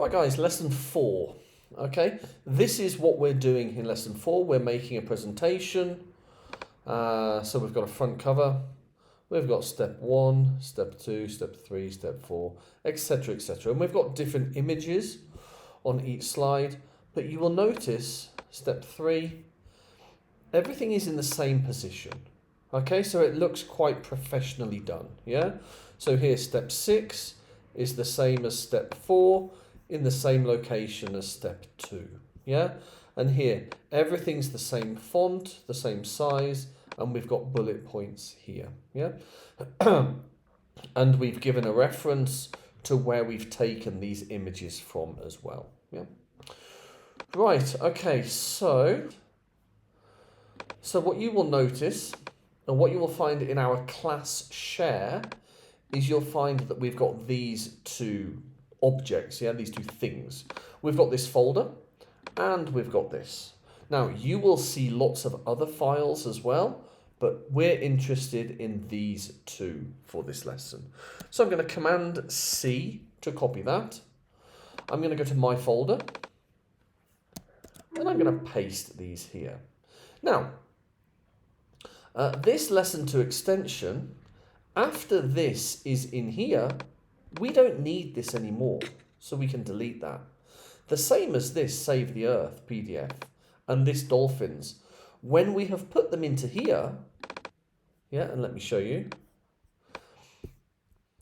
Right guys, lesson 4. Okay, this is what we're doing in lesson 4. We're making a presentation. So we've got a front cover. We've got step 1, step 2, step 3, step 4, etc, etc. And we've got different images on each slide. But you will notice, step 3, everything is in the same position. Okay, so it looks quite professionally done. Yeah. So here, step 6 is the same as step 4, in the same location as step 2. Yeah. And here, everything's the same font, the same size, and we've got bullet points here. Yeah. And we've given a reference to where we've taken these images from as well. Yeah. Right. Okay. So what you will notice, and what you will find in our class share, is you'll find that we've got these two objects, yeah, these two things. We've got this folder, and we've got this. Now, you will see lots of other files as well, but we're interested in these two for this lesson. So I'm going to Command C to copy that. I'm going to go to my folder, and I'm going to paste these here. Now, this lesson 2 extension, after this is in here, we don't need this anymore, so we can delete that. The same as this Save the Earth PDF and this Dolphins. When we have put them into here, yeah, and let me show you.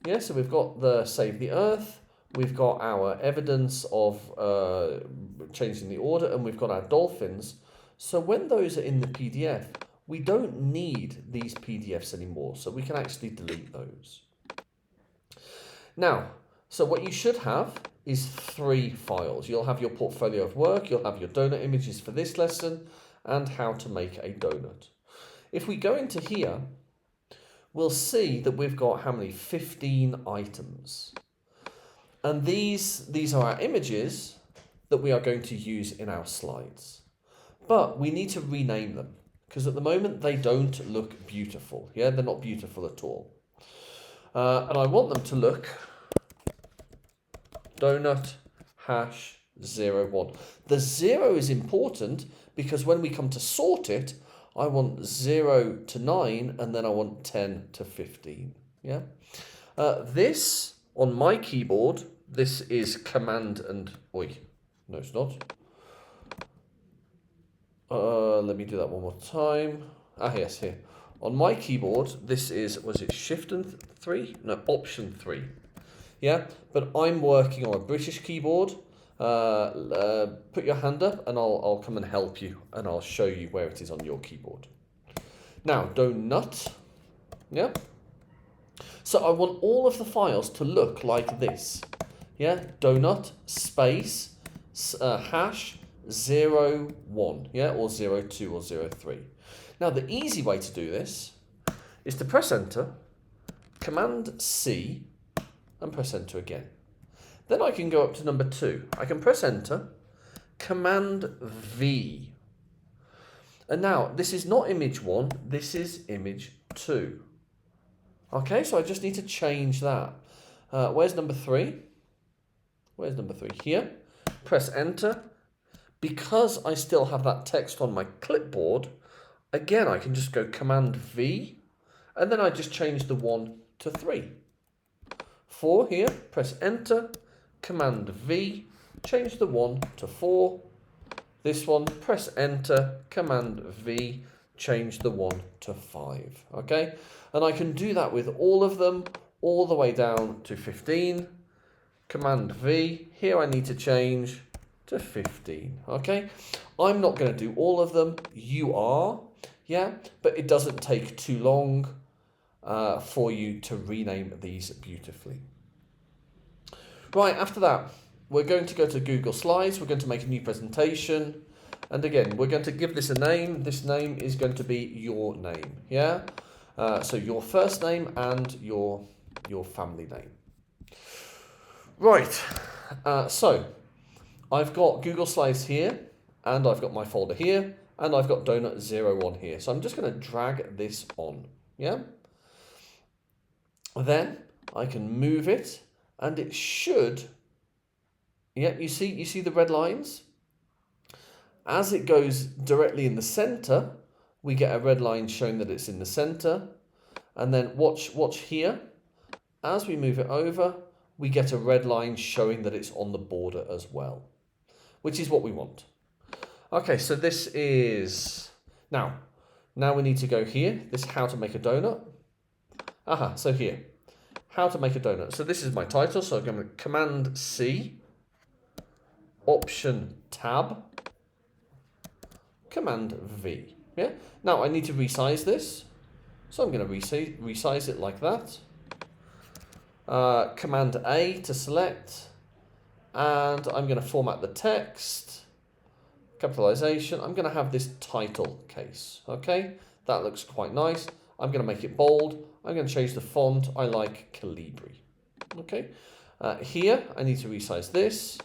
Yeah, so we've got the Save the Earth, we've got our evidence of changing the order, and we've got our Dolphins. So when those are in the PDF, we don't need these PDFs anymore, so we can actually delete those. Now, so what you should have is 3 files. You'll have your portfolio of work, you'll have your donut images for this lesson, and how to make a donut. If we go into here, we'll see that we've got how many? 15 items. And these are our images that we are going to use in our slides. But we need to rename them, because at the moment they don't look beautiful. Yeah, they're not beautiful at all. And I want them to look donut hash 01. The 0 is important because when we come to sort it, I want 0 to 9 and then I want 10 to 15. Yeah. This on my keyboard, this is Command and no, it's not. Let me do that one more time. Yes, here. On my keyboard, this is, was it Shift and 3? No, Option 3. Yeah, but I'm working on a British keyboard. Put your hand up and I'll come and help you and I'll show you where it is on your keyboard. Now, Doughnut. Yeah. So I want all of the files to look like this. Yeah, Doughnut space hash 01. Yeah, or 02 or 03. Now, the easy way to do this is to press Enter, Command C, and press Enter again. Then I can go up to number 2. I can press Enter, Command V. And now, this is not image 1, this is image 2. Okay, so I just need to change that. Where's number 3? Where's number 3? Here. Press Enter. Because I still have that text on my clipboard, again, I can just go Command V, and then I just change the 1 to 3. 4 here, press Enter, Command V, change the 1 to 4. This one, press Enter, Command V, change the 1 to 5. Okay, and I can do that with all of them, all the way down to 15. Command V, here I need to change to 15. Okay, I'm not going to do all of them, you are, yeah, but it doesn't take too long for you to rename these beautifully. Right, after that, we're going to go to Google Slides, we're going to make a new presentation, and again, we're going to give this a name. This name is going to be your name, yeah? So your first name and your family name. Right, so I've got Google Slides here, and I've got my folder here, and I've got Donut 01 here. So I'm just going to drag this on, yeah? Then I can move it, and it should Yeah, you see the red lines? As it goes directly in the center, we get a red line showing that it's in the center. And then watch here. As we move it over, we get a red line showing that it's on the border as well, which is what we want. Okay, so this is... Now we need to go here. This is how to make a donut. Aha, so here. How to make a donut. So this is my title, so I'm going to Command C, Option Tab, Command V. Yeah. Now I need to resize this, so I'm going to resize it like that. Command A to select, and I'm going to format the text. Capitalization. I'm going to have this title case. Okay, that looks quite nice. I'm going to make it bold. I'm going to change the font. I like Calibri. Okay. Here I need to resize this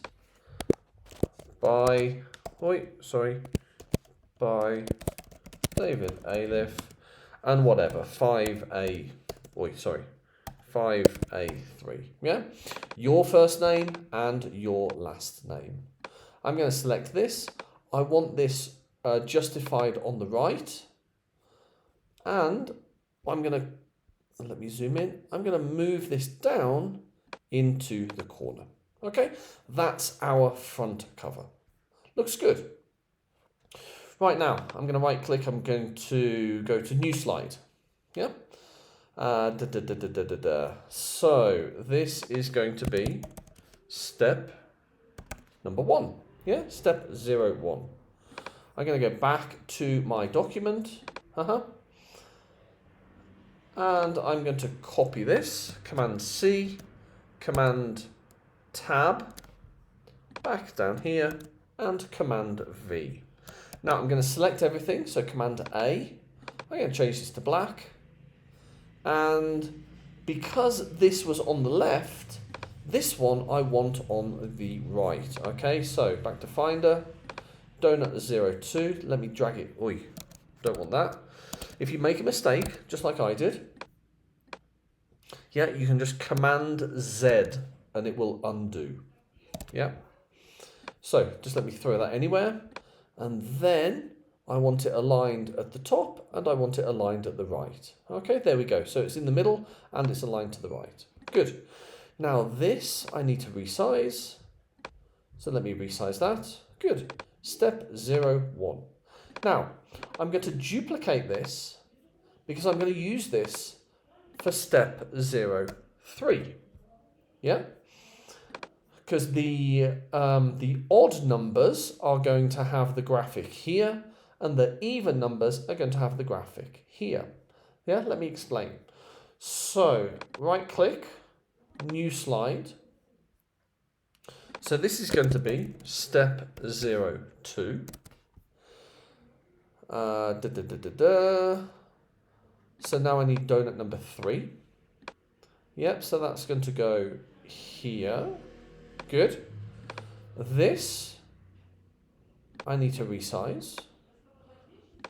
by David Aliff and whatever 5A3. Yeah, your first name and your last name. I'm going to select this. I want this justified on the right, and I'm going to, let me zoom in. I'm going to move this down into the corner. Okay, that's our front cover. Looks good. Right, now I'm going to right click. I'm going to go to new slide. Yeah. So this is going to be step number 1. Yeah, step 01. I'm going to go back to my document. And I'm going to copy this. Command C, Command Tab, back down here, and Command V. Now I'm going to select everything. So Command A. I'm going to change this to black. And because this was on the left, this one I want on the right. Okay, so back to Finder, Donut 02. Let me drag it. Oi, don't want that. If you make a mistake, just like I did, yeah, you can just Command Z and it will undo. Yeah. So just let me throw that anywhere. And then I want it aligned at the top and I want it aligned at the right. Okay, there we go. So it's in the middle and it's aligned to the right. Good. Now this I need to resize. So let me resize that. Good. Step 01. Now I'm going to duplicate this because I'm going to use this for step 03. Yeah? Because the odd numbers are going to have the graphic here, and the even numbers are going to have the graphic here. Yeah, let me explain. So, right click, new slide. So this is going to be step 02. So now I need donut number 3. Yep, so that's going to go here. Good. This I need to resize.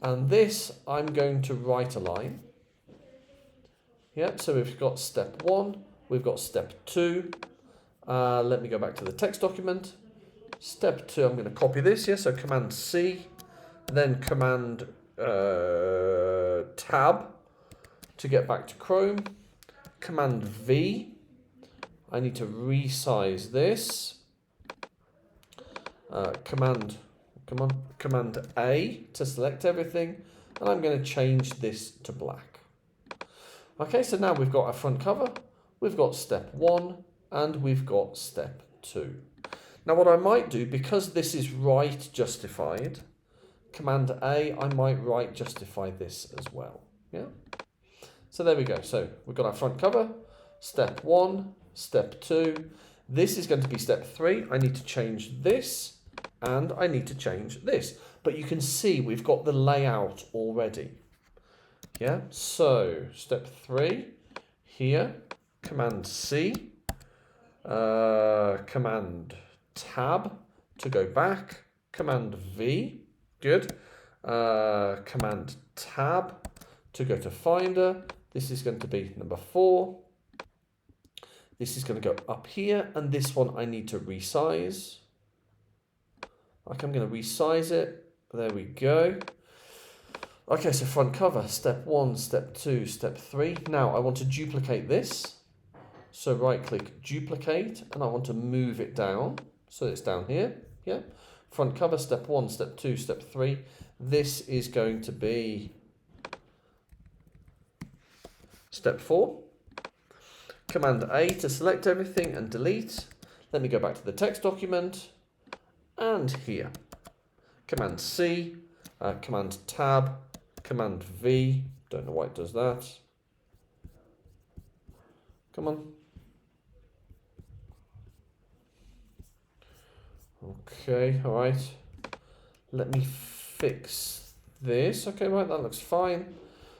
And this I'm going to right align. Yep, so we've got step 1, we've got step 2. Let me go back to the text document. Step 2, I'm going to copy this, yeah, so Command C, then Command Tab to get back to Chrome. Command V, I need to resize this. Command A to select everything, and I'm going to change this to black. Okay, so now we've got our front cover, we've got step 1, and we've got step 2. Now what I might do, because this is right justified, Command A, I might right justify this as well. Yeah. So there we go. So we've got our front cover, step 1, step 2. This is going to be step 3. I need to change this and I need to change this. But you can see we've got the layout already. Yeah, so step 3 here, Command C, Command Tab to go back, Command V, good, Command Tab to go to Finder. This is going to be number 4. This is going to go up here, and this one I need to resize. Like, I'm going to resize it. There we go. Okay, so front cover, step 1, step 2, step 3. Now I want to duplicate this. So right click, duplicate, and I want to move it down. So it's down here, yeah. Front cover, step 1, step 2, step 3. This is going to be step 4. Command A to select everything and delete. Let me go back to the text document and here. Command C, Command Tab, Command V. Don't know why it does that. Come on. Okay, all right. Let me fix this. Okay, right, that looks fine.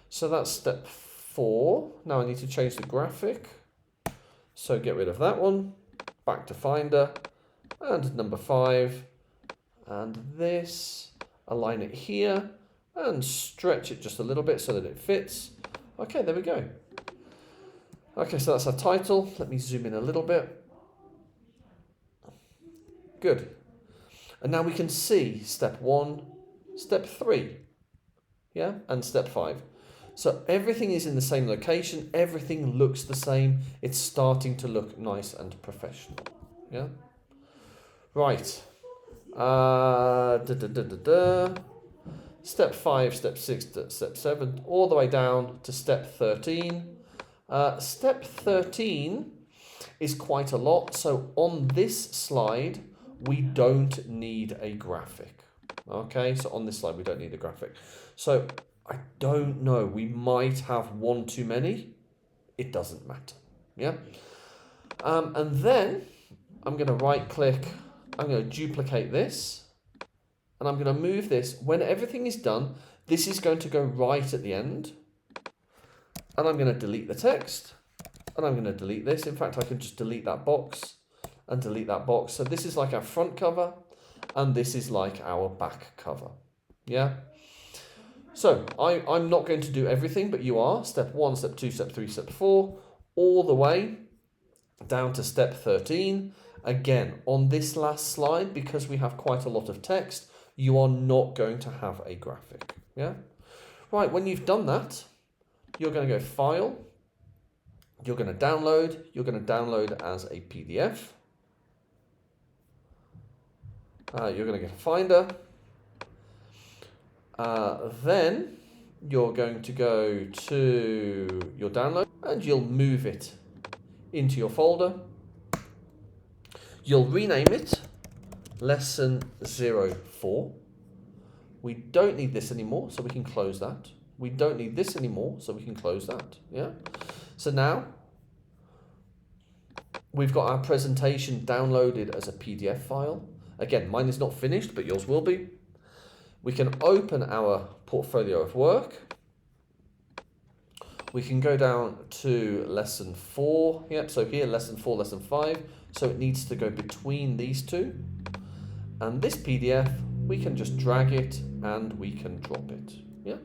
So that's step 4. Now I need to change the graphic. So get rid of that one. Back to Finder. And number 5. And this. Align it here. And stretch it just a little bit so that it fits. Okay, there we go. Okay, so that's our title. Let me zoom in a little bit. Good. And now we can see step 1, step 3, yeah, and step 5. So everything is in the same location. Everything looks the same. It's starting to look nice and professional, yeah. Right. Step 5, step 6, step 7, all the way down to step 13. Step 13 is quite a lot. So on this slide, we don't need a graphic. Okay, so on this slide, we don't need a graphic. So I don't know, we might have one too many. It doesn't matter, yeah? And then I'm going to right click, I'm going to duplicate this, and I'm going to move this. When everything is done, this is going to go right at the end. And I'm going to delete the text, and I'm going to delete this. In fact, I can just delete that box and delete that box. So this is like our front cover, and this is like our back cover, yeah? So I'm not going to do everything, but you are. Step 1, step 2, step 3, step 4, all the way down to step 13. Again, on this last slide, because we have quite a lot of text, you are not going to have a graphic, yeah? Right, when you've done that, you're going to go File, you're going to download as a PDF. You're going to get a Finder. Then you're going to go to your download and you'll move it into your folder. You'll rename it Lesson 04. We don't need this anymore, so we can close that. We don't need this anymore, so we can close that. Yeah. So now we've got our presentation downloaded as a PDF file. Again, mine is not finished, but yours will be. We can open our portfolio of work. We can go down to lesson 4. Yep, so here, lesson 4, lesson 5. So it needs to go between these two. And this PDF, we can just drag it and we can drop it. Yeah.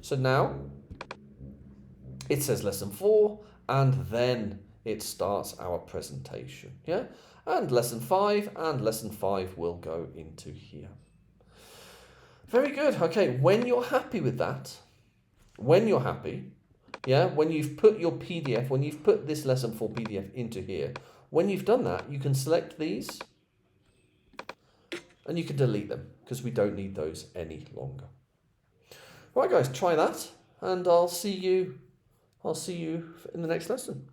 So now it says lesson 4, and then it starts our presentation. Yeah. And lesson 5 will go into here. Very good. Okay, when you're happy with that, when you're happy, yeah, when you've put your PDF, when you've put this lesson 4 PDF into here, when you've done that, you can select these and you can delete them because we don't need those any longer. Right, guys, try that, and I'll see you in the next lesson.